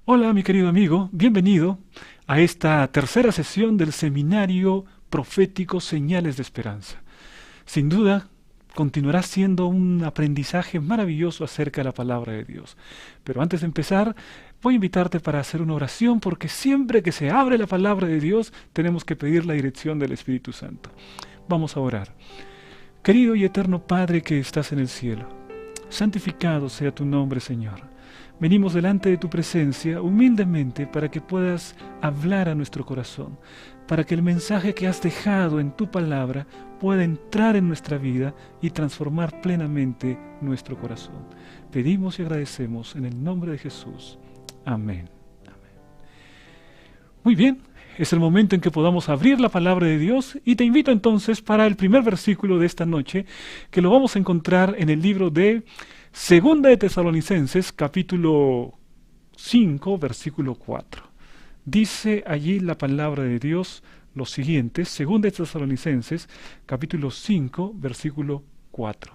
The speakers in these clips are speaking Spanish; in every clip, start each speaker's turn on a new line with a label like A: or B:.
A: Hola, mi querido amigo, bienvenido a esta tercera sesión del seminario profético Señales de Esperanza. Sin duda, continuará siendo un aprendizaje maravilloso acerca de la palabra de Dios. Pero antes de empezar, voy a invitarte para hacer una oración porque siempre que se abre la palabra de Dios tenemos que pedir la dirección del Espíritu Santo. Vamos a orar. Querido y eterno Padre que estás en el cielo, santificado sea tu nombre, Señor. Venimos delante de tu presencia humildemente para que puedas hablar a nuestro corazón, para que el mensaje que has dejado en tu palabra pueda entrar en nuestra vida y transformar plenamente nuestro corazón. Pedimos y agradecemos en el nombre de Jesús. Amén. Muy bien, es el momento en que podamos abrir la palabra de Dios y te invito entonces para el primer versículo de esta noche, que lo vamos a encontrar en el libro de Segunda de Tesalonicenses, capítulo 5, versículo 4. Dice allí la palabra de Dios lo siguiente, Segunda de Tesalonicenses, capítulo 5, versículo 4.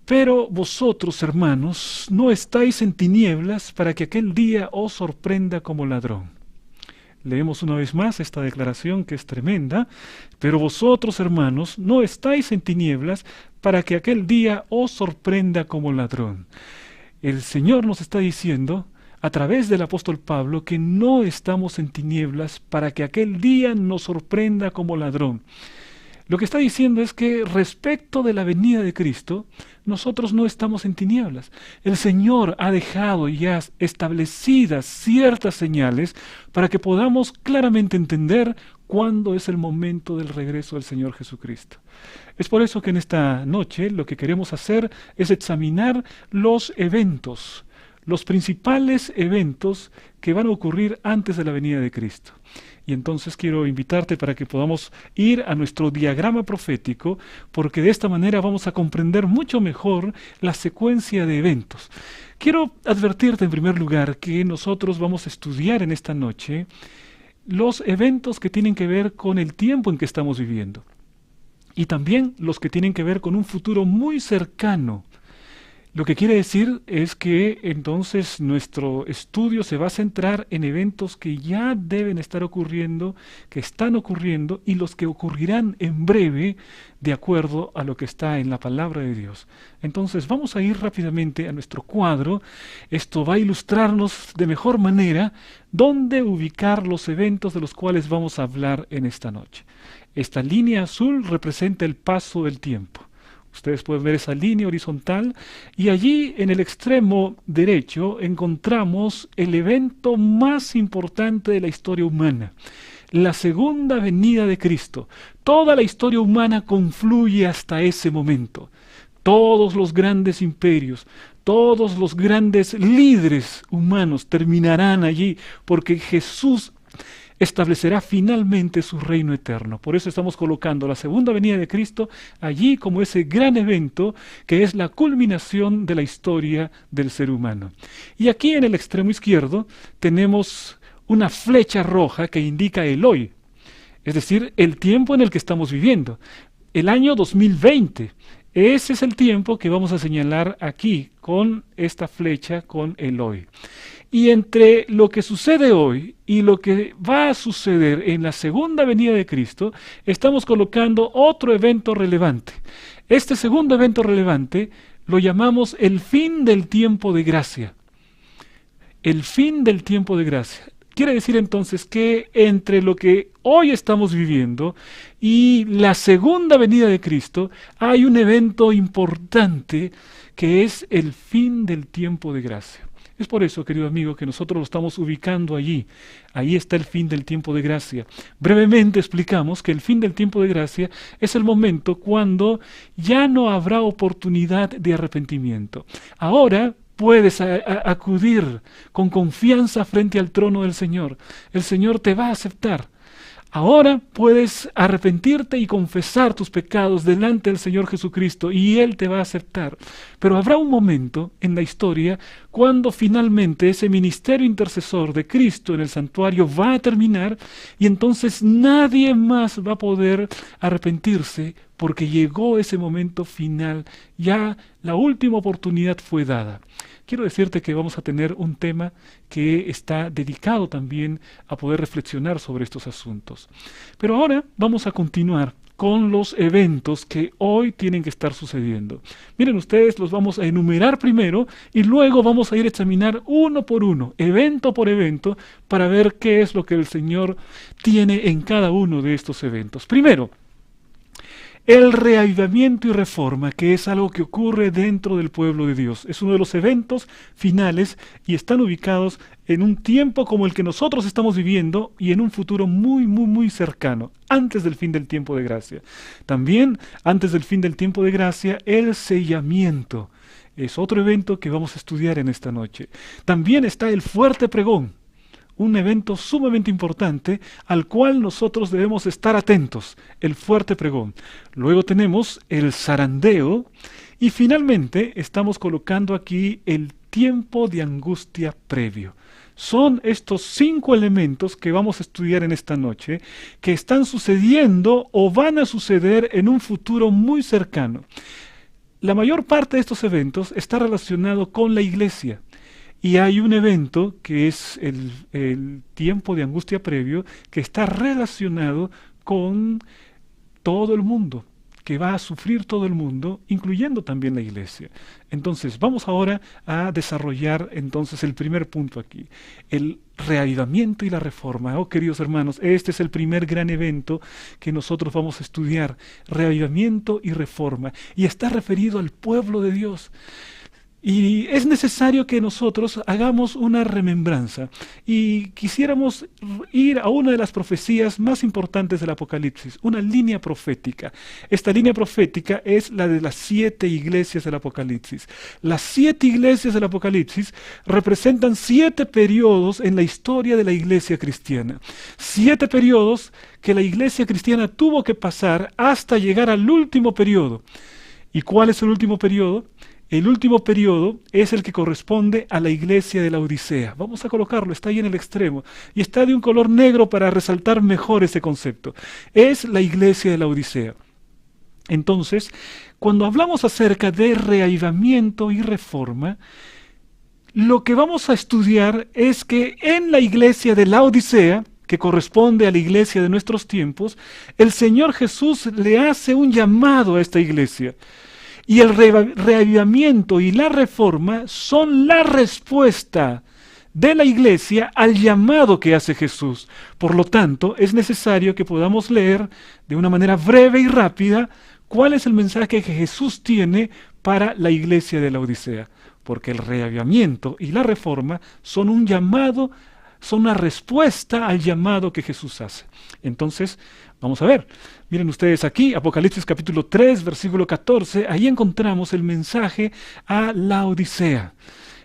A: Pero vosotros, hermanos, no estáis en tinieblas para que aquel día os sorprenda como ladrón. Leemos una vez más esta declaración que es tremenda. Pero vosotros, hermanos, no estáis en tinieblas para que aquel día os sorprenda como ladrón. El Señor nos está diciendo, a través del apóstol Pablo, que no estamos en tinieblas para que aquel día nos sorprenda como ladrón. Lo que está diciendo es que respecto de la venida de Cristo, nosotros no estamos en tinieblas. El Señor ha dejado ya establecidas ciertas señales para que podamos claramente entender cuándo es el momento del regreso del Señor Jesucristo. Es por eso que en esta noche lo que queremos hacer es examinar los eventos, los principales eventos que van a ocurrir antes de la venida de Cristo. Y entonces quiero invitarte para que podamos ir a nuestro diagrama profético, porque de esta manera vamos a comprender mucho mejor la secuencia de eventos. Quiero advertirte en primer lugar que nosotros vamos a estudiar en esta noche los eventos que tienen que ver con el tiempo en que estamos viviendo y también los que tienen que ver con un futuro muy cercano. Lo que quiere decir es que entonces nuestro estudio se va a centrar en eventos que ya deben estar ocurriendo, que están ocurriendo y los que ocurrirán en breve de acuerdo a lo que está en la palabra de Dios. Entonces vamos a ir rápidamente a nuestro cuadro. Esto va a ilustrarnos de mejor manera dónde ubicar los eventos de los cuales vamos a hablar en esta noche. Esta línea azul representa el paso del tiempo. Ustedes pueden ver esa línea horizontal y allí en el extremo derecho encontramos el evento más importante de la historia humana, la segunda venida de Cristo. Toda la historia humana confluye hasta ese momento. Todos los grandes imperios, todos los grandes líderes humanos terminarán allí porque Jesús establecerá finalmente su reino eterno. Por eso estamos colocando la segunda venida de Cristo allí como ese gran evento que es la culminación de la historia del ser humano. Y aquí en el extremo izquierdo tenemos una flecha roja que indica el hoy, es decir, el tiempo en el que estamos viviendo, el año 2020. Ese es el tiempo que vamos a señalar aquí con esta flecha, con el hoy. Y entre lo que sucede hoy y lo que va a suceder en la segunda venida de Cristo, estamos colocando otro evento relevante. Este segundo evento relevante lo llamamos el fin del tiempo de gracia. El fin del tiempo de gracia. Quiere decir entonces que entre lo que hoy estamos viviendo y la segunda venida de Cristo hay un evento importante que es el fin del tiempo de gracia. Es por eso, querido amigo, que nosotros lo estamos ubicando allí. Ahí está el fin del tiempo de gracia. Brevemente explicamos que el fin del tiempo de gracia es el momento cuando ya no habrá oportunidad de arrepentimiento. Ahora puedes acudir con confianza frente al trono del Señor. El Señor te va a aceptar. Ahora puedes arrepentirte y confesar tus pecados delante del Señor Jesucristo y Él te va a aceptar. Pero habrá un momento en la historia cuando finalmente ese ministerio intercesor de Cristo en el santuario va a terminar y entonces nadie más va a poder arrepentirse porque llegó ese momento final. Ya la última oportunidad fue dada. quiero decirte que vamos a tener un tema que está dedicado también a poder reflexionar sobre estos asuntos. Pero ahora vamos a continuar con los eventos que hoy tienen que estar sucediendo. Miren ustedes, los vamos a enumerar primero y luego vamos a ir a examinar uno por uno, evento por evento, para ver qué es lo que el Señor tiene en cada uno de estos eventos. Primero, el reavivamiento y reforma, que es algo que ocurre dentro del pueblo de Dios. Es uno de los eventos finales y están ubicados en un tiempo como el que nosotros estamos viviendo y en un futuro muy cercano, antes del fin del tiempo de gracia. También, antes del fin del tiempo de gracia, el sellamiento. Es otro evento que vamos a estudiar en esta noche. También está el fuerte pregón, un evento sumamente importante al cual nosotros debemos estar atentos, el fuerte pregón. Luego tenemos el zarandeo y finalmente estamos colocando aquí el tiempo de angustia previo. Son estos 5 elementos que vamos a estudiar en esta noche, que están sucediendo o van a suceder en un futuro muy cercano. La mayor parte de estos eventos está relacionado con la iglesia. Y hay un evento que es el tiempo de angustia previo que está relacionado con todo el mundo, que va a sufrir todo el mundo, incluyendo también la iglesia. Entonces, vamos ahora a desarrollar entonces el primer punto aquí, el reavivamiento y la reforma. Oh, queridos hermanos, este es el primer gran evento que nosotros vamos a estudiar, reavivamiento y reforma, y está referido al pueblo de Dios. Y es necesario que nosotros hagamos una remembranza y quisiéramos ir a una de las profecías más importantes del Apocalipsis, una línea profética. Esta línea profética es la de las 7 iglesias del Apocalipsis. Las 7 iglesias del Apocalipsis representan 7 periodos en la historia de la iglesia cristiana. 7 periodos que la iglesia cristiana tuvo que pasar hasta llegar al último periodo. ¿Y cuál es el último periodo? El último periodo es el que corresponde a la iglesia de la Odisea. Vamos a colocarlo, está ahí en el extremo. Y está de un color negro para resaltar mejor ese concepto. Es la iglesia de la Odisea. Entonces, cuando hablamos acerca de reavivamiento y reforma, lo que vamos a estudiar es que en la iglesia de la Odisea, que corresponde a la iglesia de nuestros tiempos, el Señor Jesús le hace un llamado a esta iglesia. Y el reavivamiento y la reforma son la respuesta de la iglesia al llamado que hace Jesús. Por lo tanto, es necesario que podamos leer de una manera breve y rápida cuál es el mensaje que Jesús tiene para la iglesia de la Odisea. Porque el reavivamiento y la reforma son un llamado, son una respuesta al llamado que Jesús hace. Entonces, vamos a ver. Miren ustedes aquí, Apocalipsis capítulo 3, versículo 14, ahí encontramos el mensaje a la Odisea,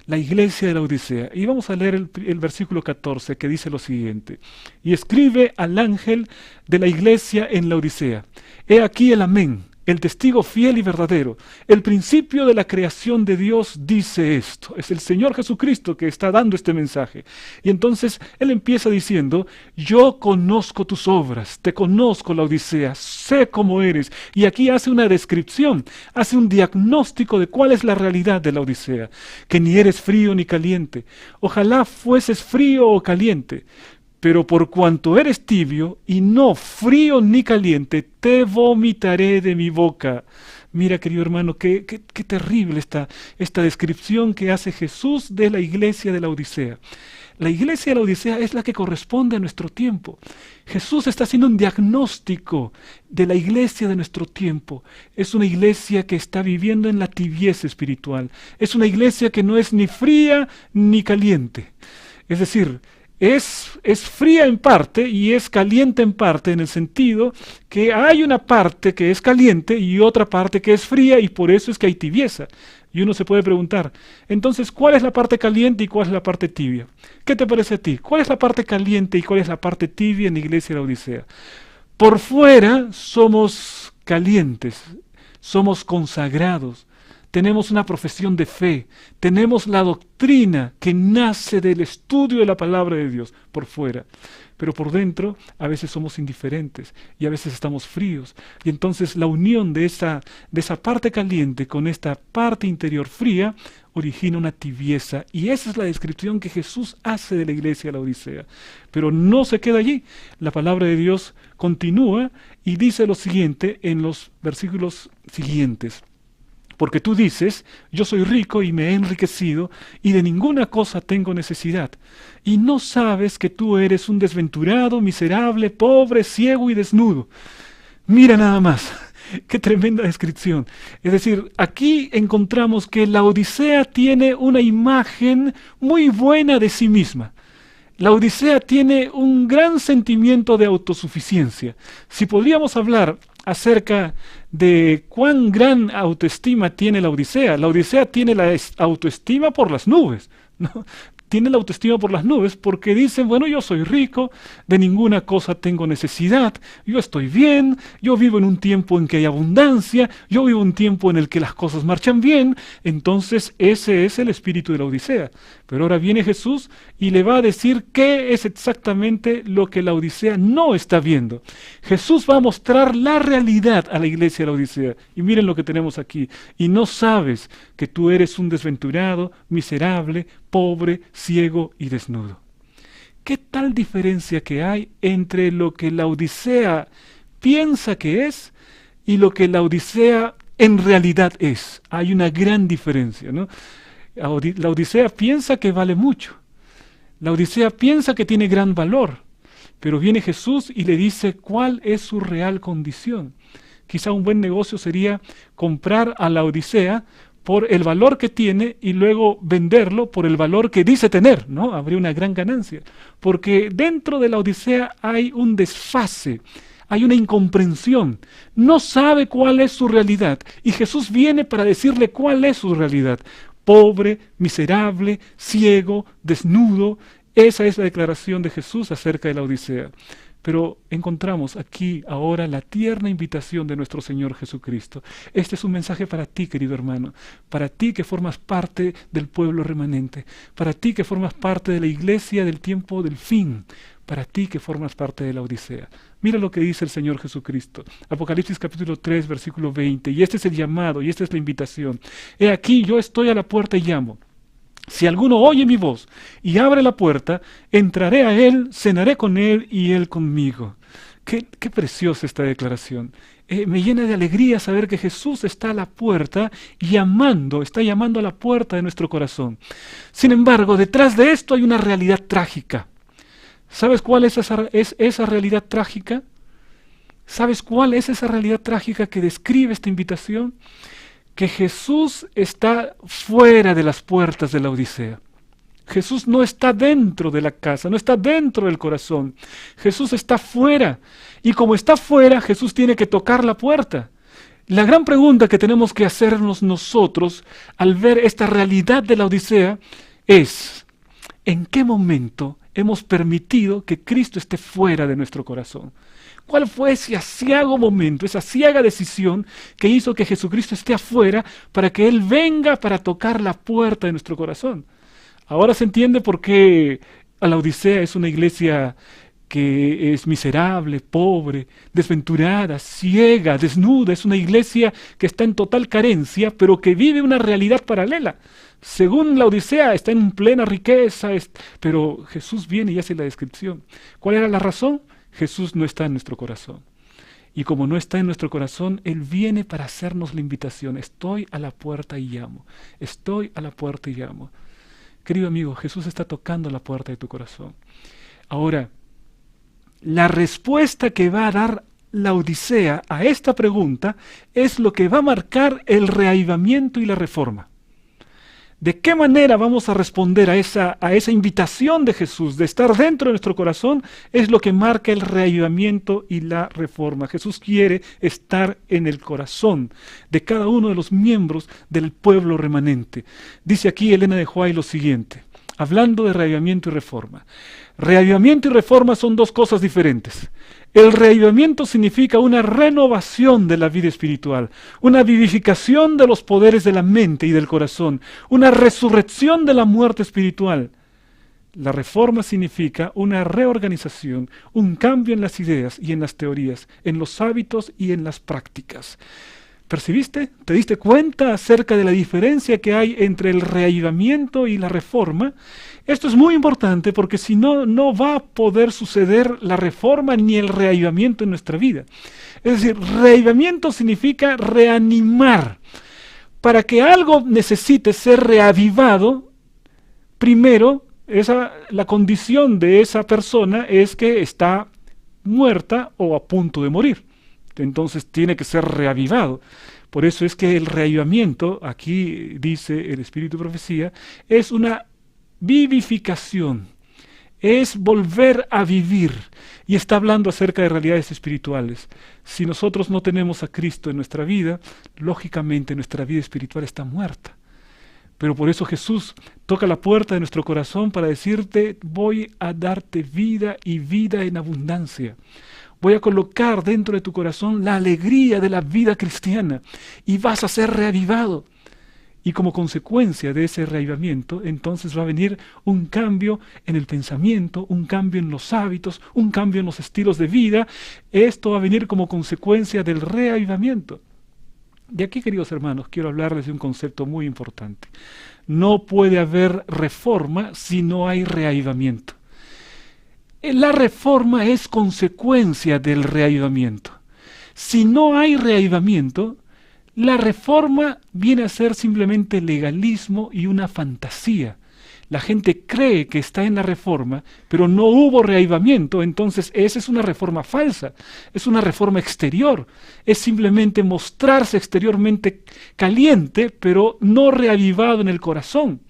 A: la iglesia de la Odisea. Y vamos a leer el versículo 14 que dice lo siguiente. Y escribe al ángel de la iglesia en la Odisea. He aquí el amén, el testigo fiel y verdadero. El principio de la creación de Dios dice esto. Es el Señor Jesucristo que está dando este mensaje. Y entonces Él empieza diciendo, yo conozco tus obras, te conozco la Odisea, sé cómo eres. Y aquí hace una descripción, hace un diagnóstico de cuál es la realidad de la Odisea. Que ni eres frío ni caliente. Ojalá fueses frío o caliente. Pero por cuanto eres tibio y no frío ni caliente, te vomitaré de mi boca. Mira, querido hermano, qué terrible esta descripción que hace Jesús de la iglesia de la Odisea. La iglesia de la Odisea es la que corresponde a nuestro tiempo. Jesús está haciendo un diagnóstico de la iglesia de nuestro tiempo. Es una iglesia que está viviendo en la tibieza espiritual. Es una iglesia que no es ni fría ni caliente. Es decir, es fría en parte y es caliente en parte, en el sentido que hay una parte que es caliente y otra parte que es fría, y por eso es que hay tibieza. Y uno se puede preguntar, entonces, ¿cuál es la parte caliente y cuál es la parte tibia? ¿Qué te parece a ti? ¿Cuál es la parte caliente y cuál es la parte tibia en la iglesia de la Odisea? Por fuera somos calientes, somos consagrados. Tenemos una profesión de fe, tenemos la doctrina que nace del estudio de la palabra de Dios por fuera. Pero por dentro a veces somos indiferentes y a veces estamos fríos. Y entonces la unión de esa parte caliente con esta parte interior fría origina una tibieza. Y esa es la descripción que Jesús hace de la iglesia de la Odisea. Pero no se queda allí. La palabra de Dios continúa y dice lo siguiente en los versículos siguientes. Porque tú dices, yo soy rico y me he enriquecido, y de ninguna cosa tengo necesidad. Y no sabes que tú eres un desventurado, miserable, pobre, ciego y desnudo. Mira nada más, qué tremenda descripción. Es decir, aquí encontramos que la Odisea tiene una imagen muy buena de sí misma. La Odisea tiene un gran sentimiento de autosuficiencia. Si podríamos hablar acerca de cuán gran autoestima tiene la Odisea tiene la autoestima por las nubes, ¿no? Tiene la autoestima por las nubes porque dicen, bueno, yo soy rico, de ninguna cosa tengo necesidad, yo estoy bien, yo vivo en un tiempo en que hay abundancia, yo vivo en un tiempo en el que las cosas marchan bien. Entonces ese es el espíritu de la Odisea. Pero ahora viene Jesús y le va a decir qué es exactamente lo que la Odisea no está viendo. Jesús va a mostrar la realidad a la iglesia de la Odisea. Y miren lo que tenemos aquí. Y no sabes que tú eres un desventurado, miserable, pobre, ciego y desnudo. ¿Qué tal diferencia que hay entre lo que la Odisea piensa que es y lo que la Odisea en realidad es? Hay una gran diferencia, ¿no? La Odisea piensa que vale mucho. La Odisea piensa que tiene gran valor. Pero viene Jesús y le dice cuál es su real condición. Quizá un buen negocio sería comprar a la Odisea por el valor que tiene y luego venderlo por el valor que dice tener, ¿no? Habría una gran ganancia. Porque dentro de la Odisea hay un desfase, hay una incomprensión. No sabe cuál es su realidad. Y Jesús viene para decirle cuál es su realidad. Pobre, miserable, ciego, desnudo. Esa es la declaración de Jesús acerca de la Odisea. Pero encontramos aquí ahora la tierna invitación de nuestro Señor Jesucristo. Este es un mensaje para ti, querido hermano, para ti que formas parte del pueblo remanente, para ti que formas parte de la iglesia del tiempo del fin, para ti que formas parte de la Odisea. Mira lo que dice el Señor Jesucristo. Apocalipsis capítulo 3, versículo 20. Y este es el llamado, y esta es la invitación. He aquí, yo estoy a la puerta y llamo. Si alguno oye mi voz y abre la puerta, entraré a él, cenaré con él y él conmigo. Qué preciosa esta declaración. Me llena de alegría saber que Jesús está a la puerta llamando, está llamando a la puerta de nuestro corazón. Sin embargo, detrás de esto hay una realidad trágica. ¿Sabes cuál es esa realidad trágica? ¿Sabes cuál es esa realidad trágica que describe esta invitación? Que Jesús está fuera de las puertas de la Odisea. Jesús no está dentro de la casa, no está dentro del corazón. Jesús está fuera. Y como está fuera, Jesús tiene que tocar la puerta. La gran pregunta que tenemos que hacernos nosotros al ver esta realidad de la Odisea es, ¿en qué momento hemos permitido que Cristo esté fuera de nuestro corazón? ¿Cuál fue ese aciago momento, esa ciega decisión que hizo que Jesucristo esté afuera para que Él venga para tocar la puerta de nuestro corazón? Ahora se entiende por qué la Odisea es una iglesia que es miserable, pobre, desventurada, ciega, desnuda. Es una iglesia que está en total carencia, pero que vive una realidad paralela. Según la Odisea, está en plena riqueza, pero Jesús viene y hace la descripción. ¿Cuál era la razón? Jesús no está en nuestro corazón. Y como no está en nuestro corazón, Él viene para hacernos la invitación. Estoy a la puerta y llamo. Estoy a la puerta y llamo. Querido amigo, Jesús está tocando la puerta de tu corazón. Ahora, la respuesta que va a dar la Odisea a esta pregunta es lo que va a marcar el reavivamiento y la reforma. ¿De qué manera vamos a responder a esa invitación de Jesús de estar dentro de nuestro corazón? Es lo que marca el reavivamiento y la reforma. Jesús quiere estar en el corazón de cada uno de los miembros del pueblo remanente. Dice aquí Elena de White lo siguiente, hablando de reavivamiento y reforma. Reavivamiento y reforma son dos cosas diferentes. El reavivamiento significa una renovación de la vida espiritual, una vivificación de los poderes de la mente y del corazón, una resurrección de la muerte espiritual. La reforma significa una reorganización, un cambio en las ideas y en las teorías, en los hábitos y en las prácticas. ¿Percibiste? ¿Te diste cuenta acerca de la diferencia que hay entre el reavivamiento y la reforma? Esto es muy importante porque si no, no va a poder suceder la reforma ni el reavivamiento en nuestra vida. Es decir, reavivamiento significa reanimar. Para que algo necesite ser reavivado, primero, la condición de esa persona es que está muerta o a punto de morir. Entonces tiene que ser reavivado. Por eso es que el reavivamiento, aquí dice el Espíritu de Profecía, es una vivificación, es volver a vivir. Y está hablando acerca de realidades espirituales. Si nosotros no tenemos a Cristo en nuestra vida, lógicamente nuestra vida espiritual está muerta. Pero por eso Jesús toca la puerta de nuestro corazón para decirte, voy a darte vida y vida en abundancia. Voy a colocar dentro de tu corazón la alegría de la vida cristiana y vas a ser reavivado. Y como consecuencia de ese reavivamiento, entonces va a venir un cambio en el pensamiento, un cambio en los hábitos, un cambio en los estilos de vida. Esto va a venir como consecuencia del reavivamiento. Y aquí, queridos hermanos, quiero hablarles de un concepto muy importante. No puede haber reforma si no hay reavivamiento. La reforma es consecuencia del reavivamiento. Si no hay reavivamiento, la reforma viene a ser simplemente legalismo y una fantasía. La gente cree que está en la reforma, pero no hubo reavivamiento, entonces esa es una reforma falsa, es una reforma exterior, es simplemente mostrarse exteriormente caliente, pero no reavivado en el corazón.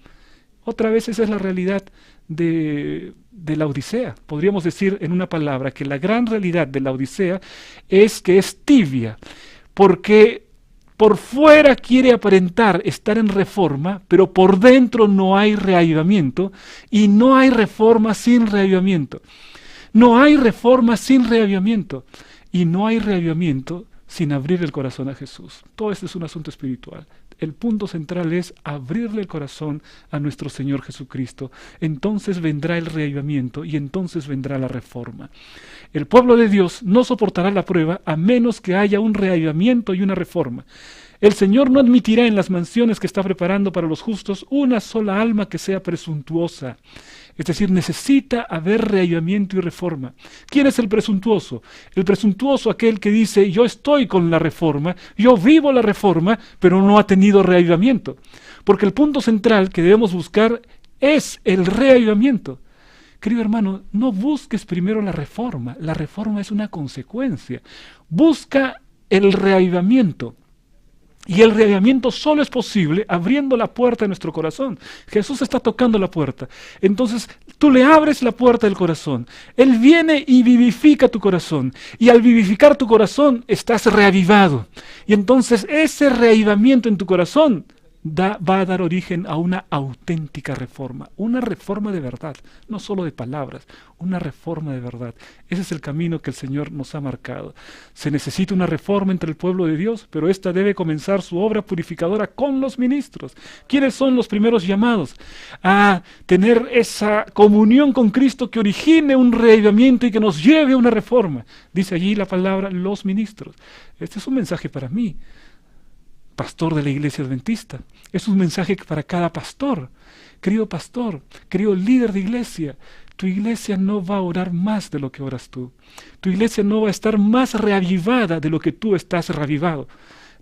A: Otra vez esa es la realidad de la Odisea. Podríamos decir en una palabra que la gran realidad de la Odisea es que es tibia, porque por fuera quiere aparentar estar en reforma, pero por dentro no hay reavivamiento, y no hay reforma sin reavivamiento. No hay reforma sin reavivamiento, y no hay reavivamiento sin abrir el corazón a Jesús. Todo esto es un asunto espiritual. El punto central es abrirle el corazón a nuestro Señor Jesucristo. Entonces vendrá el reavivamiento y entonces vendrá la reforma. El pueblo de Dios no soportará la prueba a menos que haya un reavivamiento y una reforma. El Señor no admitirá en las mansiones que está preparando para los justos una sola alma que sea presuntuosa. Es decir, necesita haber reavivamiento y reforma. ¿Quién es el presuntuoso? El presuntuoso, aquel que dice, yo estoy con la reforma, yo vivo la reforma, pero no ha tenido reavivamiento. Porque el punto central que debemos buscar es el reavivamiento. Querido hermano, no busques primero la reforma es una consecuencia. Busca el reavivamiento. Y el reavivamiento solo es posible abriendo la puerta de nuestro corazón. Jesús está tocando la puerta. Entonces tú le abres la puerta del corazón. Él viene y vivifica tu corazón. Y al vivificar tu corazón estás reavivado. Y entonces ese reavivamiento en tu corazón va a dar origen a una auténtica reforma. Una reforma de verdad. No solo de palabras. Una reforma de verdad. Ese es el camino que el Señor nos ha marcado. Se necesita una reforma entre el pueblo de Dios, pero esta debe comenzar su obra purificadora con los ministros. ¿Quiénes son los primeros llamados a tener esa comunión con Cristo que origine un reavivamiento y que nos lleve a una reforma? Dice allí la palabra los ministros. Este es un mensaje para mí, pastor de la iglesia adventista. Es un mensaje para cada pastor. Querido pastor, querido líder de iglesia, tu iglesia no va a orar más de lo que oras tú. Tu iglesia no va a estar más reavivada de lo que tú estás reavivado.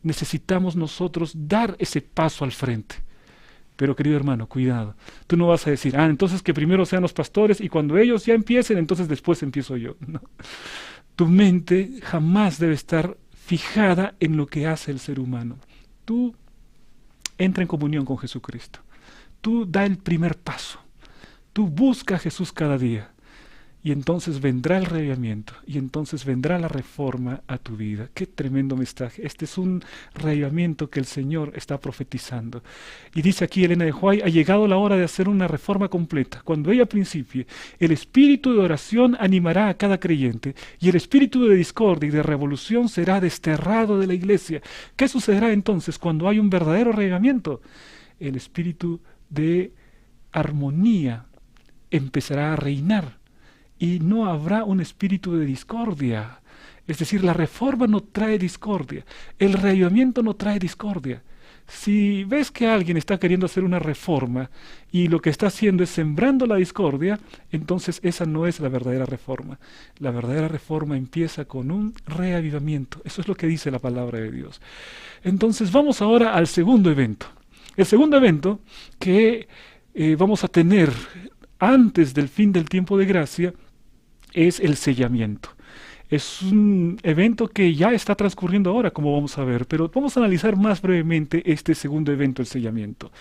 A: Necesitamos nosotros dar ese paso al frente. Pero querido hermano, cuidado. Tú no vas a decir, entonces que primero sean los pastores y cuando ellos ya empiecen, entonces después empiezo yo. No. Tu mente jamás debe estar fijada en lo que hace el ser humano. Tú entra en comunión con Jesucristo. Tú da el primer paso. Tú busca a Jesús cada día. Y entonces vendrá el reavivamiento. Y entonces vendrá la reforma a tu vida. Qué tremendo mensaje. Este es un reavivamiento que el Señor está profetizando. Y dice aquí Elena de White, ha llegado la hora de hacer una reforma completa. Cuando ella principie, el espíritu de oración animará a cada creyente. Y el espíritu de discordia y de revolución será desterrado de la iglesia. ¿Qué sucederá entonces cuando hay un verdadero reavivamiento? El espíritu de armonía empezará a reinar. Y no habrá un espíritu de discordia. Es decir, la reforma no trae discordia, el reavivamiento no trae discordia. Si ves que alguien está queriendo hacer una reforma y lo que está haciendo es sembrando la discordia, entonces esa no es la verdadera reforma. La verdadera reforma empieza con un reavivamiento. Eso es lo que dice la palabra de Dios. Entonces vamos ahora al segundo evento. El segundo evento que vamos a tener antes del fin del tiempo de gracia es el sellamiento. Es un evento que ya está transcurriendo ahora, como vamos a ver, pero vamos a analizar más brevemente este segundo evento, el sellamiento.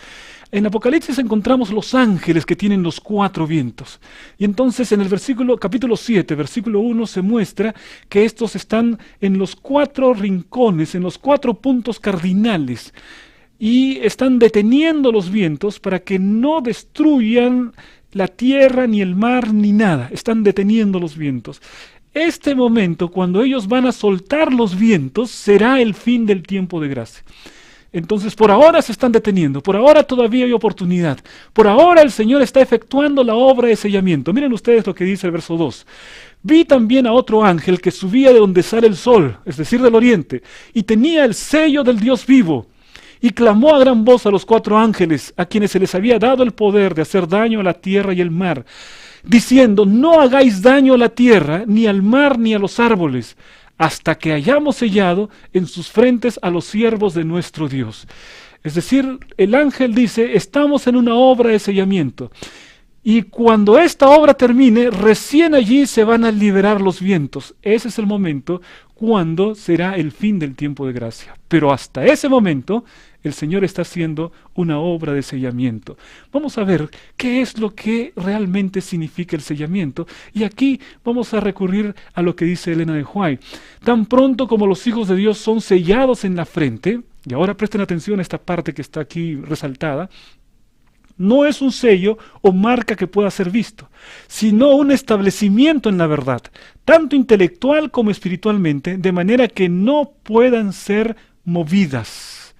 A: En Apocalipsis encontramos los ángeles que tienen los 4 vientos. Y entonces en el capítulo 7, versículo 1, se muestra que estos están en los 4 rincones, en los 4 puntos cardinales. Y están deteniendo los vientos para que no destruyan la tierra, ni el mar, ni nada. Están deteniendo los vientos. Este momento, cuando ellos van a soltar los vientos, será el fin del tiempo de gracia. Entonces, por ahora se están deteniendo, por ahora todavía hay oportunidad. Por ahora el Señor está efectuando la obra de sellamiento. Miren ustedes lo que dice el verso 2. Vi también a otro ángel que subía de donde sale el sol, es decir, del oriente, y tenía el sello del Dios vivo. Y clamó a gran voz a los 4 ángeles, a quienes se les había dado el poder de hacer daño a la tierra y el mar, diciendo: no hagáis daño a la tierra, ni al mar, ni a los árboles, hasta que hayamos sellado en sus frentes a los siervos de nuestro Dios. Es decir, el ángel dice, estamos en una obra de sellamiento. Y cuando esta obra termine, recién allí se van a liberar los vientos. Ese es el momento cuando será el fin del tiempo de gracia. Pero hasta ese momento, el Señor está haciendo una obra de sellamiento. Vamos a ver qué es lo que realmente significa el sellamiento. Y aquí vamos a recurrir a lo que dice Elena de White. Tan pronto como los hijos de Dios son sellados en la frente, y ahora presten atención a esta parte que está aquí resaltada, no es un sello o marca que pueda ser visto, sino un establecimiento en la verdad, tanto intelectual como espiritualmente, de manera que no puedan ser movidas.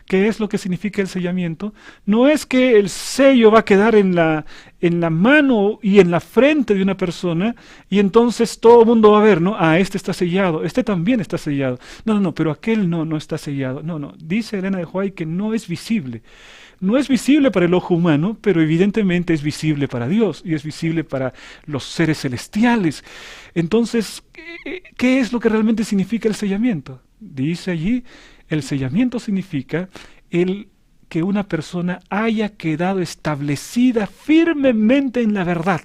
A: ¿Qué es lo que significa el sellamiento? No es que el sello va a quedar en la mano y en la frente de una persona y entonces todo el mundo va a ver, ¿no? Ah, este está sellado, este también está sellado. No, pero aquel no está sellado. No, dice Elena de White que no es visible. No es visible para el ojo humano, pero evidentemente es visible para Dios y es visible para los seres celestiales. Entonces, ¿qué es lo que realmente significa el sellamiento? Dice allí, el sellamiento significa que una persona haya quedado establecida firmemente en la verdad.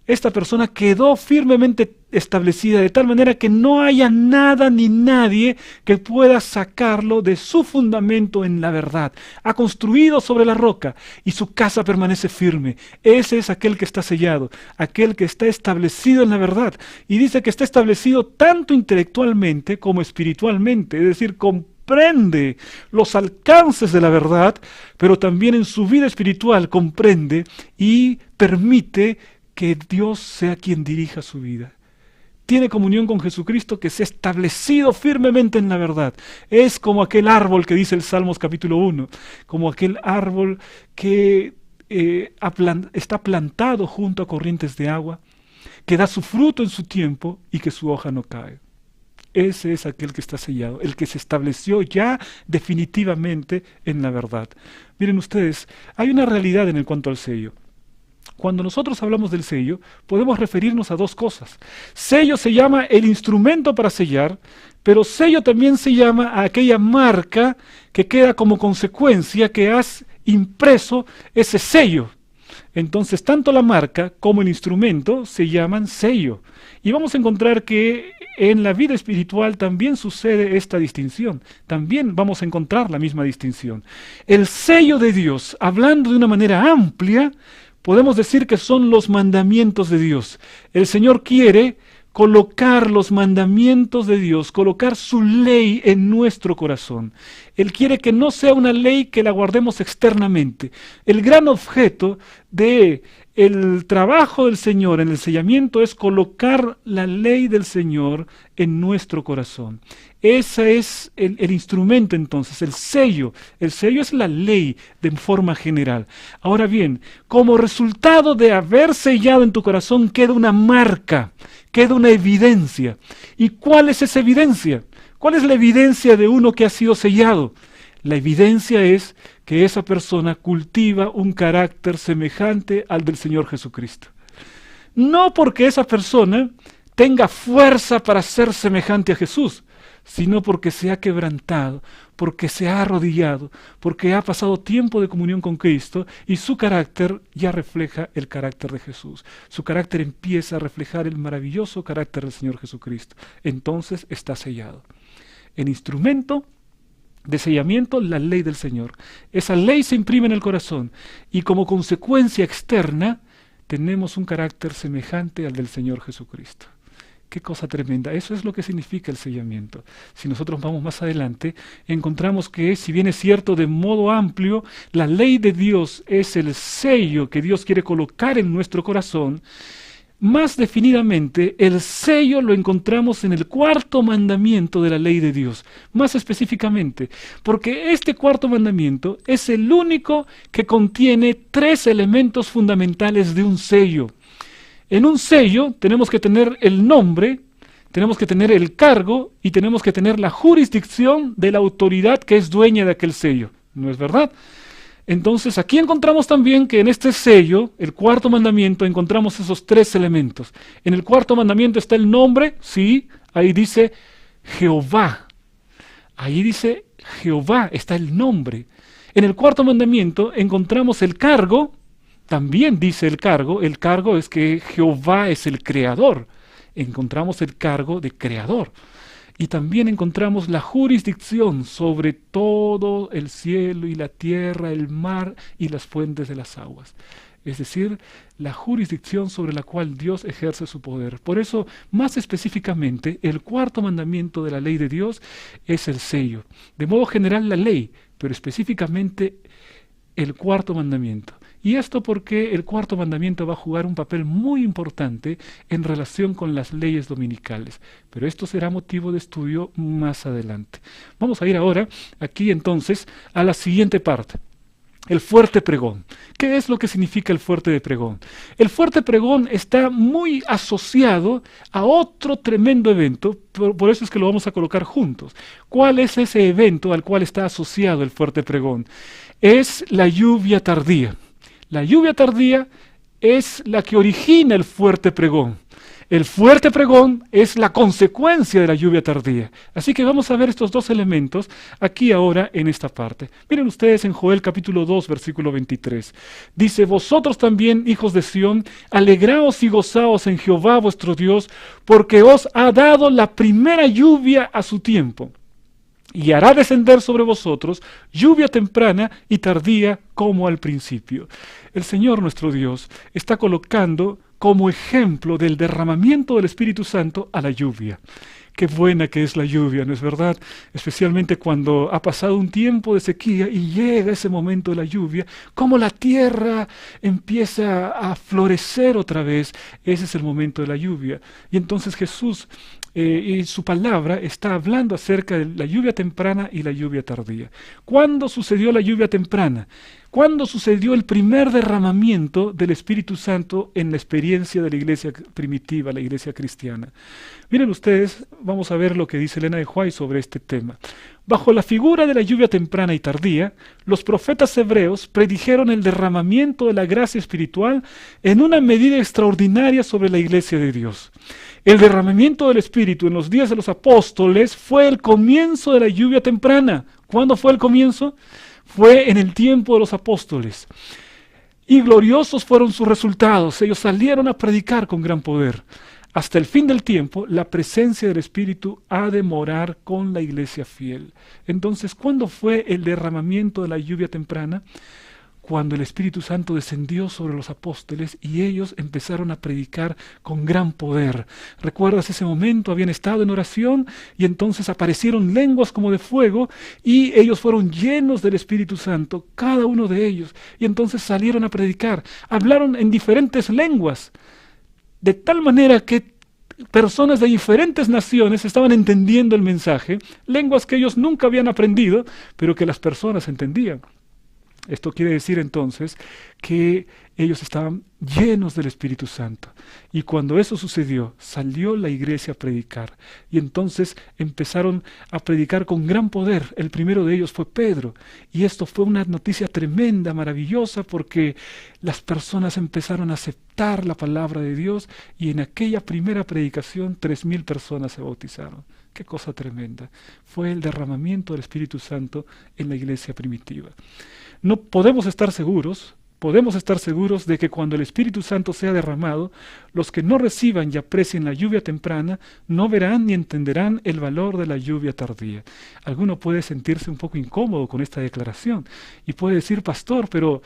A: Esta persona quedó firmemente establecida de tal manera que no haya nada ni nadie que pueda sacarlo de su fundamento en la verdad. Ha construido sobre la roca y su casa permanece firme. Ese es aquel que está sellado, aquel que está establecido en la verdad. Y dice que está establecido tanto intelectualmente como espiritualmente, es decir, comprende los alcances de la verdad, pero también en su vida espiritual comprende y permite que Dios sea quien dirija su vida. Tiene comunión con Jesucristo que se ha establecido firmemente en la verdad. Es como aquel árbol que dice el Salmos capítulo 1, como aquel árbol que está plantado junto a corrientes de agua, que da su fruto en su tiempo y que su hoja no cae. Ese es aquel que está sellado, el que se estableció ya definitivamente en la verdad. Miren ustedes, hay una realidad en cuanto al sello. Cuando nosotros hablamos del sello, podemos referirnos a 2 cosas. Sello se llama el instrumento para sellar, pero sello también se llama a aquella marca que queda como consecuencia que has impreso ese sello. Entonces, tanto la marca como el instrumento se llaman sello. Y vamos a encontrar que en la vida espiritual también sucede esta distinción. También vamos a encontrar la misma distinción. El sello de Dios, hablando de una manera amplia, podemos decir que son los mandamientos de Dios. El Señor quiere colocar los mandamientos de Dios, colocar su ley en nuestro corazón. Él quiere que no sea una ley que la guardemos externamente. El gran objeto de el trabajo del Señor en el sellamiento es colocar la ley del Señor en nuestro corazón. Ese es el instrumento entonces, el sello. El sello es la ley de forma general. Ahora bien, como resultado de haber sellado en tu corazón queda una marca, queda una evidencia. ¿Y cuál es esa evidencia? ¿Cuál es la evidencia de uno que ha sido sellado? La evidencia es que esa persona cultiva un carácter semejante al del Señor Jesucristo. No porque esa persona tenga fuerza para ser semejante a Jesús, sino porque se ha quebrantado, porque se ha arrodillado, porque ha pasado tiempo de comunión con Cristo y su carácter ya refleja el carácter de Jesús. Su carácter empieza a reflejar el maravilloso carácter del Señor Jesucristo. Entonces está sellado. El instrumento de sellamiento, la ley del Señor. Esa ley se imprime en el corazón y como consecuencia externa tenemos un carácter semejante al del Señor Jesucristo. Qué cosa tremenda. Eso es lo que significa el sellamiento. Si nosotros vamos más adelante, encontramos que, si bien es cierto de modo amplio, la ley de Dios es el sello que Dios quiere colocar en nuestro corazón, más definidamente, el sello lo encontramos en el cuarto mandamiento de la ley de Dios, más específicamente, porque este cuarto mandamiento es el único que contiene 3 elementos fundamentales de un sello. En un sello tenemos que tener el nombre, tenemos que tener el cargo y tenemos que tener la jurisdicción de la autoridad que es dueña de aquel sello. ¿No es verdad? Entonces aquí encontramos también que en este sello, el cuarto mandamiento, encontramos esos 3 elementos. En el cuarto mandamiento está el nombre, sí, ahí dice Jehová. Ahí dice Jehová, está el nombre. En el cuarto mandamiento encontramos el cargo, también dice el cargo es que Jehová es el creador. Encontramos el cargo de creador. Y también encontramos la jurisdicción sobre todo el cielo y la tierra, el mar y las fuentes de las aguas. Es decir, la jurisdicción sobre la cual Dios ejerce su poder. Por eso, más específicamente, el cuarto mandamiento de la ley de Dios es el sello. De modo general la ley, pero específicamente el cuarto mandamiento. Y esto porque el cuarto mandamiento va a jugar un papel muy importante en relación con las leyes dominicales. Pero esto será motivo de estudio más adelante. Vamos a ir ahora, aquí entonces, a la siguiente parte. El fuerte pregón. ¿Qué es lo que significa el fuerte pregón? El fuerte pregón está muy asociado a otro tremendo evento, por eso es que lo vamos a colocar juntos. ¿Cuál es ese evento al cual está asociado el fuerte pregón? Es la lluvia tardía. La lluvia tardía es la que origina el fuerte pregón. El fuerte pregón es la consecuencia de la lluvia tardía. Así que vamos a ver estos 2 elementos aquí ahora en esta parte. Miren ustedes en Joel capítulo 2, versículo 23. Dice, vosotros también, hijos de Sión, alegraos y gozaos en Jehová vuestro Dios, porque os ha dado la primera lluvia a su tiempo. Y hará descender sobre vosotros lluvia temprana y tardía como al principio. El Señor nuestro Dios está colocando como ejemplo del derramamiento del Espíritu Santo a la lluvia. Qué buena que es la lluvia, ¿no es verdad? Especialmente cuando ha pasado un tiempo de sequía y llega ese momento de la lluvia, como la tierra empieza a florecer otra vez. Ese es el momento de la lluvia. Y entonces Jesús y su palabra está hablando acerca de la lluvia temprana y la lluvia tardía. ¿Cuándo sucedió la lluvia temprana? ¿Cuándo sucedió el primer derramamiento del Espíritu Santo en la experiencia de la iglesia primitiva, la iglesia cristiana? Miren ustedes, vamos a ver lo que dice Elena de White sobre este tema. Bajo la figura de la lluvia temprana y tardía, los profetas hebreos predijeron el derramamiento de la gracia espiritual en una medida extraordinaria sobre la iglesia de Dios. El derramamiento del Espíritu en los días de los apóstoles fue el comienzo de la lluvia temprana. ¿Cuándo fue el comienzo? Fue en el tiempo de los apóstoles. Y gloriosos fueron sus resultados. Ellos salieron a predicar con gran poder. Hasta el fin del tiempo, la presencia del Espíritu ha de morar con la iglesia fiel. Entonces, ¿cuándo fue el derramamiento de la lluvia temprana? Cuando el Espíritu Santo descendió sobre los apóstoles y ellos empezaron a predicar con gran poder. ¿Recuerdas ese momento? Habían estado en oración y entonces aparecieron lenguas como de fuego y ellos fueron llenos del Espíritu Santo, cada uno de ellos. Y entonces salieron a predicar. Hablaron en diferentes lenguas, de tal manera que personas de diferentes naciones estaban entendiendo el mensaje, lenguas que ellos nunca habían aprendido, pero que las personas entendían. Esto quiere decir entonces que ellos estaban llenos del Espíritu Santo. Y cuando eso sucedió, salió la iglesia a predicar. Y entonces empezaron a predicar con gran poder. El primero de ellos fue Pedro. Y esto fue una noticia tremenda, maravillosa, porque las personas empezaron a aceptar la palabra de Dios. Y en aquella primera predicación, 3,000 personas se bautizaron. Qué cosa tremenda. Fue el derramamiento del Espíritu Santo en la iglesia primitiva. No podemos estar seguros de que cuando el Espíritu Santo sea derramado, los que no reciban y aprecien la lluvia temprana no verán ni entenderán el valor de la lluvia tardía. Alguno puede sentirse un poco incómodo con esta declaración y puede decir, pastor, pero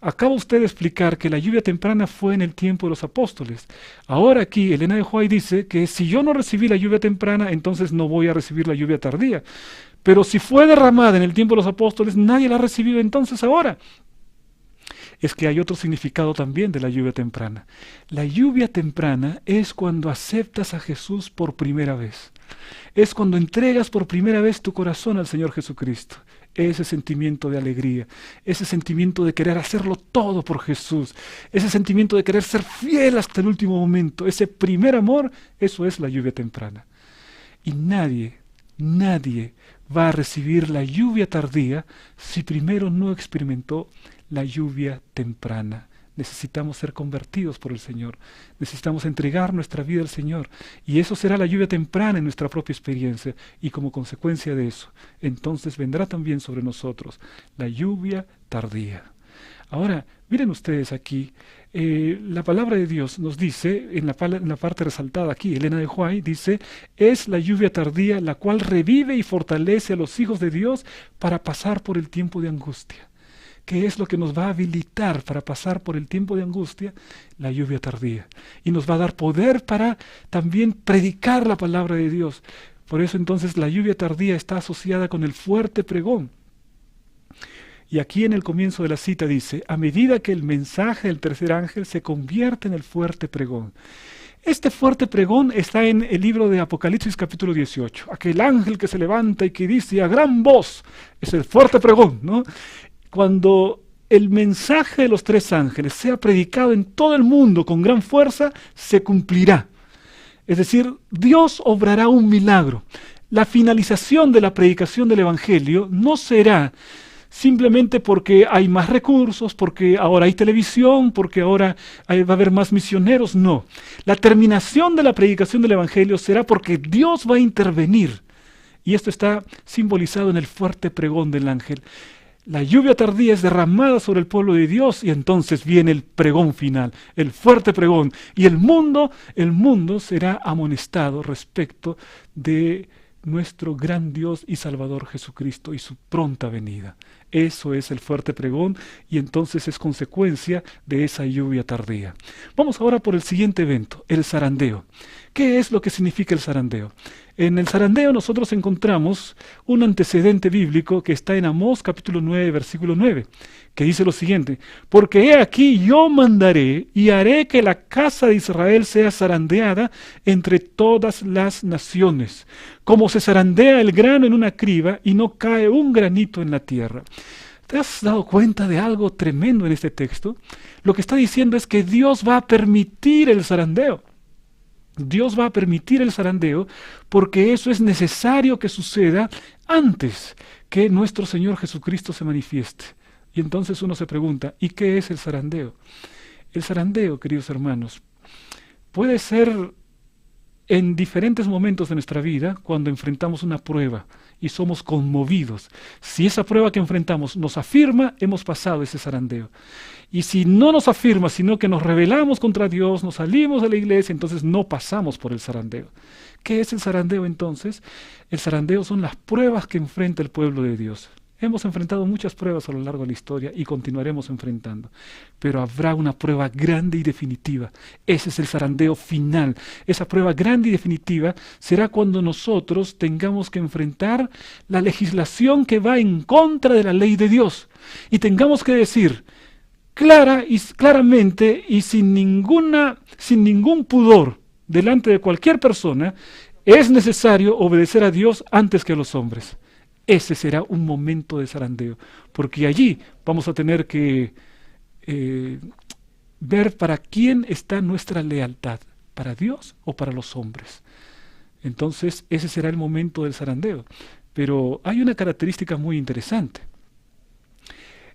A: acaba usted de explicar que la lluvia temprana fue en el tiempo de los apóstoles. Ahora aquí Elena de White dice que si yo no recibí la lluvia temprana, entonces no voy a recibir la lluvia tardía. Pero si fue derramada en el tiempo de los apóstoles, nadie la ha recibido entonces ahora. Es que hay otro significado también de la lluvia temprana. La lluvia temprana es cuando aceptas a Jesús por primera vez. Es cuando entregas por primera vez tu corazón al Señor Jesucristo. Ese sentimiento de alegría, ese sentimiento de querer hacerlo todo por Jesús, ese sentimiento de querer ser fiel hasta el último momento, ese primer amor, eso es la lluvia temprana. Y nadie va a recibir la lluvia tardía si primero no experimentó la lluvia temprana. Necesitamos ser convertidos por el Señor. Necesitamos entregar nuestra vida al Señor. Y eso será la lluvia temprana en nuestra propia experiencia. Y como consecuencia de eso, entonces vendrá también sobre nosotros la lluvia tardía. Ahora, miren ustedes aquí, la palabra de Dios nos dice, en la parte resaltada aquí, Elena de White dice, es la lluvia tardía la cual revive y fortalece a los hijos de Dios para pasar por el tiempo de angustia. ¿Qué es lo que nos va a habilitar para pasar por el tiempo de angustia? La lluvia tardía. Y nos va a dar poder para también predicar la palabra de Dios. Por eso entonces la lluvia tardía está asociada con el fuerte pregón. Y aquí en el comienzo de la cita dice, a medida que el mensaje del tercer ángel se convierte en el fuerte pregón. Este fuerte pregón está en el libro de Apocalipsis capítulo 18. Aquel ángel que se levanta y que dice a gran voz, es el fuerte pregón, ¿no? Cuando el mensaje de los 3 ángeles sea predicado en todo el mundo con gran fuerza, se cumplirá. Es decir, Dios obrará un milagro. La finalización de la predicación del Evangelio no será simplemente porque hay más recursos, porque ahora hay televisión, porque ahora va a haber más misioneros. No. La terminación de la predicación del Evangelio será porque Dios va a intervenir. Y esto está simbolizado en el fuerte pregón del ángel. La lluvia tardía es derramada sobre el pueblo de Dios y entonces viene el pregón final, el fuerte pregón. Y el mundo será amonestado respecto de nuestro gran Dios y Salvador Jesucristo y su pronta venida. Eso es el fuerte pregón y entonces es consecuencia de esa lluvia tardía. Vamos ahora por el siguiente evento, el zarandeo. ¿Qué es lo que significa el zarandeo? En el zarandeo nosotros encontramos un antecedente bíblico que está en Amós capítulo 9, versículo 9, que dice lo siguiente, porque he aquí yo mandaré y haré que la casa de Israel sea zarandeada entre todas las naciones, como se zarandea el grano en una criba y no cae un granito en la tierra. ¿Te has dado cuenta de algo tremendo en este texto? Lo que está diciendo es que Dios va a permitir el zarandeo. Dios va a permitir el zarandeo porque eso es necesario que suceda antes que nuestro Señor Jesucristo se manifieste. Y entonces uno se pregunta, ¿y qué es el zarandeo? El zarandeo, queridos hermanos, puede ser en diferentes momentos de nuestra vida cuando enfrentamos una prueba y somos conmovidos. Si esa prueba que enfrentamos nos afirma, hemos pasado ese zarandeo. Y si no nos afirma, sino que nos rebelamos contra Dios, nos salimos de la iglesia, entonces no pasamos por el zarandeo. ¿Qué es el zarandeo entonces? El zarandeo son las pruebas que enfrenta el pueblo de Dios. Hemos enfrentado muchas pruebas a lo largo de la historia y continuaremos enfrentando. Pero habrá una prueba grande y definitiva. Ese es el zarandeo final. Esa prueba grande y definitiva será cuando nosotros tengamos que enfrentar la legislación que va en contra de la ley de Dios. Y tengamos que decir claramente y sin ningún pudor delante de cualquier persona, es necesario obedecer a Dios antes que a los hombres. Ese será un momento de zarandeo, porque allí vamos a tener que ver para quién está nuestra lealtad, para Dios o para los hombres. Entonces ese será el momento del zarandeo. Pero hay una característica muy interesante.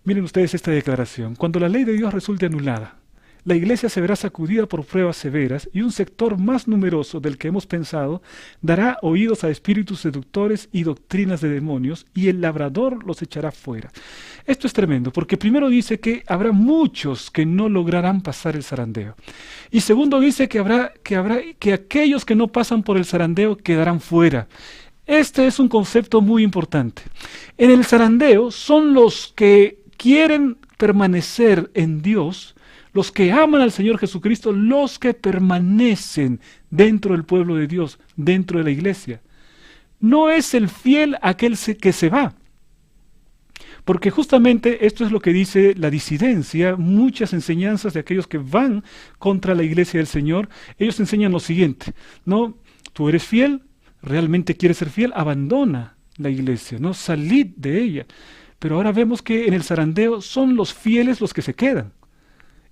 A: Miren ustedes esta declaración. Cuando la ley de Dios resulte anulada, la iglesia se verá sacudida por pruebas severas y un sector más numeroso del que hemos pensado dará oídos a espíritus seductores y doctrinas de demonios y el labrador los echará fuera. Esto es tremendo porque primero dice que habrá muchos que no lograrán pasar el zarandeo. Y segundo dice que aquellos que no pasan por el zarandeo quedarán fuera. Este es un concepto muy importante. En el zarandeo son los que quieren permanecer en Dios, los que aman al Señor Jesucristo, los que permanecen dentro del pueblo de Dios, dentro de la iglesia. No es el fiel aquel que se va. Porque justamente esto es lo que dice la disidencia, muchas enseñanzas de aquellos que van contra la iglesia del Señor. Ellos enseñan lo siguiente, ¿no? Tú eres fiel, realmente quieres ser fiel, abandona la iglesia, ¿no? Salid de ella. Pero ahora vemos que en el zarandeo son los fieles los que se quedan.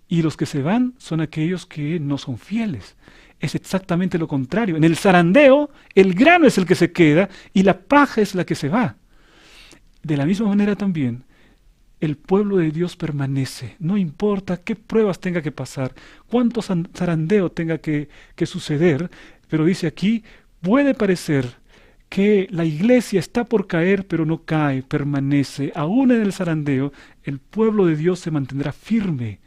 A: Y los que se van son aquellos que no son fieles. Es exactamente lo contrario. En el zarandeo, el grano es el que se queda y la paja es la que se va. De la misma manera también, el pueblo de Dios permanece. No importa qué pruebas tenga que pasar, cuánto zarandeo tenga que suceder, pero dice aquí, puede parecer que la iglesia está por caer, pero no cae, permanece. Aún en el zarandeo, el pueblo de Dios se mantendrá firme.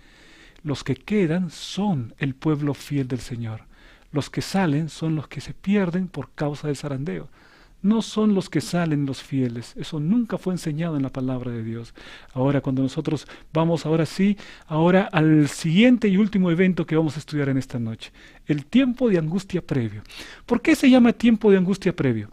A: Los que quedan son el pueblo fiel del Señor. Los que salen son los que se pierden por causa del zarandeo. No son los que salen los fieles. Eso nunca fue enseñado en la palabra de Dios. Ahora, cuando nosotros vamos ahora al siguiente y último evento que vamos a estudiar en esta noche. El tiempo de angustia previo. ¿Por qué se llama tiempo de angustia previo?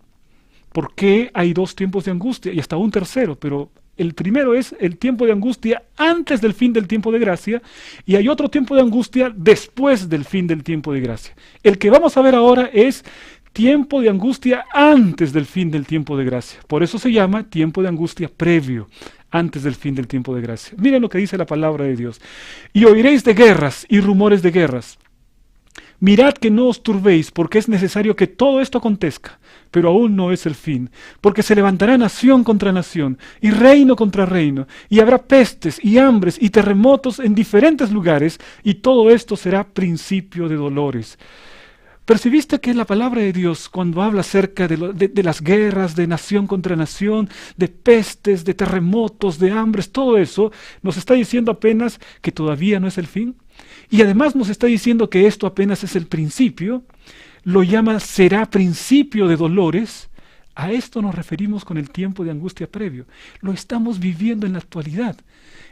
A: ¿Por qué hay dos tiempos de angustia y hasta un tercero? Pero el primero es el tiempo de angustia antes del fin del tiempo de gracia y hay otro tiempo de angustia después del fin del tiempo de gracia. El que vamos a ver ahora es tiempo de angustia antes del fin del tiempo de gracia. Por eso se llama tiempo de angustia previo, antes del fin del tiempo de gracia. Miren lo que dice la palabra de Dios. Y oiréis de guerras y rumores de guerras. Mirad que no os turbéis, porque es necesario que todo esto acontezca, pero aún no es el fin, porque se levantará nación contra nación, y reino contra reino, y habrá pestes, y hambres, y terremotos en diferentes lugares, y todo esto será principio de dolores. ¿Percibiste que la palabra de Dios, cuando habla acerca de las guerras, de nación contra nación, de pestes, de terremotos, de hambres, todo eso, nos está diciendo apenas que todavía no es el fin? Y además nos está diciendo que esto apenas es el principio, lo llama será principio de dolores. A esto nos referimos con el tiempo de angustia previo. Lo estamos viviendo en la actualidad.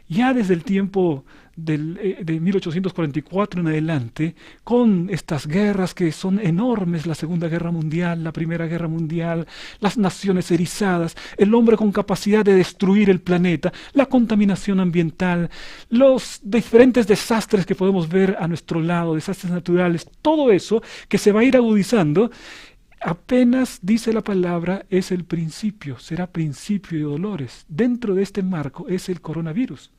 A: Ya desde el tiempo de 1844 en adelante, con estas guerras que son enormes, la Segunda Guerra Mundial, la Primera Guerra Mundial, las naciones erizadas, el hombre con capacidad de destruir el planeta, la contaminación ambiental, los diferentes desastres que podemos ver a nuestro lado, desastres naturales, todo eso que se va a ir agudizando, apenas dice la palabra, es el principio, será principio de dolores. Dentro de este marco es el coronavirus.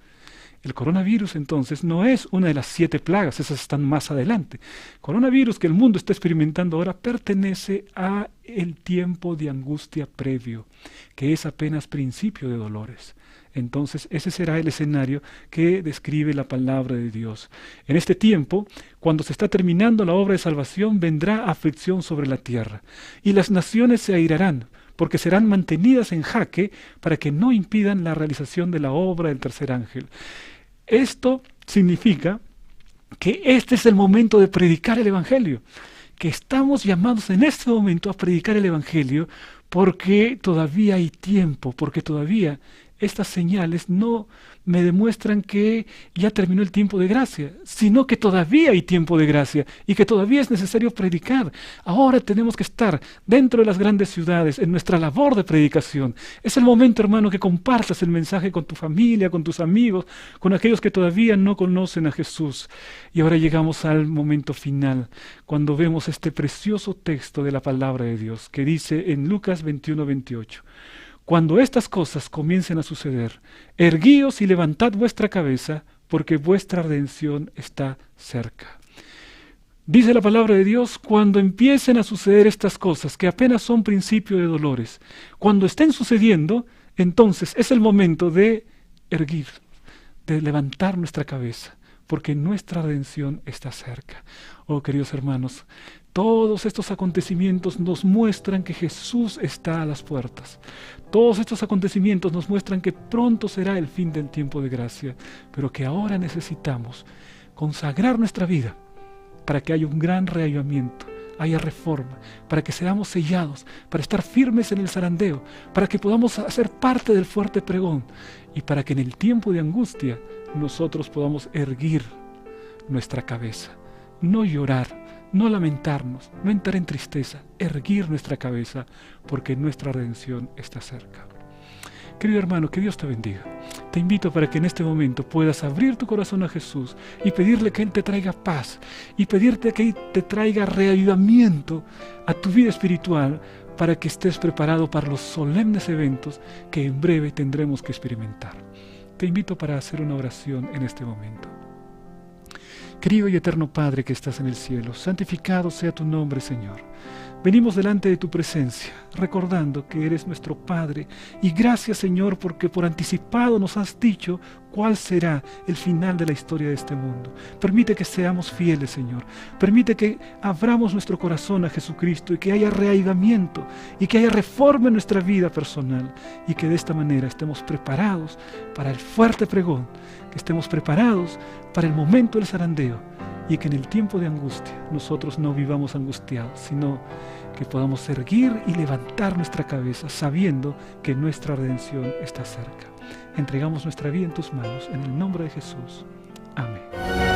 A: El coronavirus entonces no es una de las 7 plagas, esas están más adelante. Coronavirus que el mundo está experimentando ahora pertenece a el tiempo de angustia previo, que es apenas principio de dolores. Entonces ese será el escenario que describe la palabra de Dios. En este tiempo, cuando se está terminando la obra de salvación, vendrá aflicción sobre la tierra, y las naciones se airarán, porque serán mantenidas en jaque para que no impidan la realización de la obra del tercer ángel. Esto significa que este es el momento de predicar el Evangelio, que estamos llamados en este momento a predicar el Evangelio porque todavía hay tiempo, porque todavía estas señales no me demuestran que ya terminó el tiempo de gracia, sino que todavía hay tiempo de gracia y que todavía es necesario predicar. Ahora tenemos que estar dentro de las grandes ciudades en nuestra labor de predicación. Es el momento, hermano, que compartas el mensaje con tu familia, con tus amigos, con aquellos que todavía no conocen a Jesús. Y ahora llegamos al momento final, cuando vemos este precioso texto de la palabra de Dios, que dice en Lucas 21:28. Cuando estas cosas comiencen a suceder, erguíos y levantad vuestra cabeza, porque vuestra redención está cerca. Dice la palabra de Dios, cuando empiecen a suceder estas cosas, que apenas son principio de dolores, cuando estén sucediendo, entonces es el momento de erguir, de levantar nuestra cabeza, porque nuestra redención está cerca. Oh, queridos hermanos, todos estos acontecimientos nos muestran que Jesús está a las puertas. Todos estos acontecimientos nos muestran que pronto será el fin del tiempo de gracia, pero que ahora necesitamos consagrar nuestra vida para que haya un gran reavivamiento, haya reforma, para que seamos sellados, para estar firmes en el zarandeo, para que podamos hacer parte del fuerte pregón y para que en el tiempo de angustia nosotros podamos erguir nuestra cabeza, no llorar, no lamentarnos, no entrar en tristeza, erguir nuestra cabeza, porque nuestra redención está cerca. Querido hermano, que Dios te bendiga. Te invito para que en este momento puedas abrir tu corazón a Jesús y pedirle que Él te traiga paz y pedirte que Él te traiga reavivamiento a tu vida espiritual para que estés preparado para los solemnes eventos que en breve tendremos que experimentar. Te invito para hacer una oración en este momento. Querido y eterno Padre que estás en el cielo, santificado sea tu nombre, Señor. Venimos delante de tu presencia, recordando que eres nuestro Padre, y gracias, Señor, porque por anticipado nos has dicho cuál será el final de la historia de este mundo. Permite que seamos fieles, Señor. Permite que abramos nuestro corazón a Jesucristo y que haya reavivamiento y que haya reforma en nuestra vida personal y que de esta manera estemos preparados para el fuerte pregón, que estemos preparados para el momento del zarandeo y que en el tiempo de angustia nosotros no vivamos angustiados, sino que podamos erguir y levantar nuestra cabeza sabiendo que nuestra redención está cerca. Entregamos nuestra vida en tus manos, en el nombre de Jesús. Amén.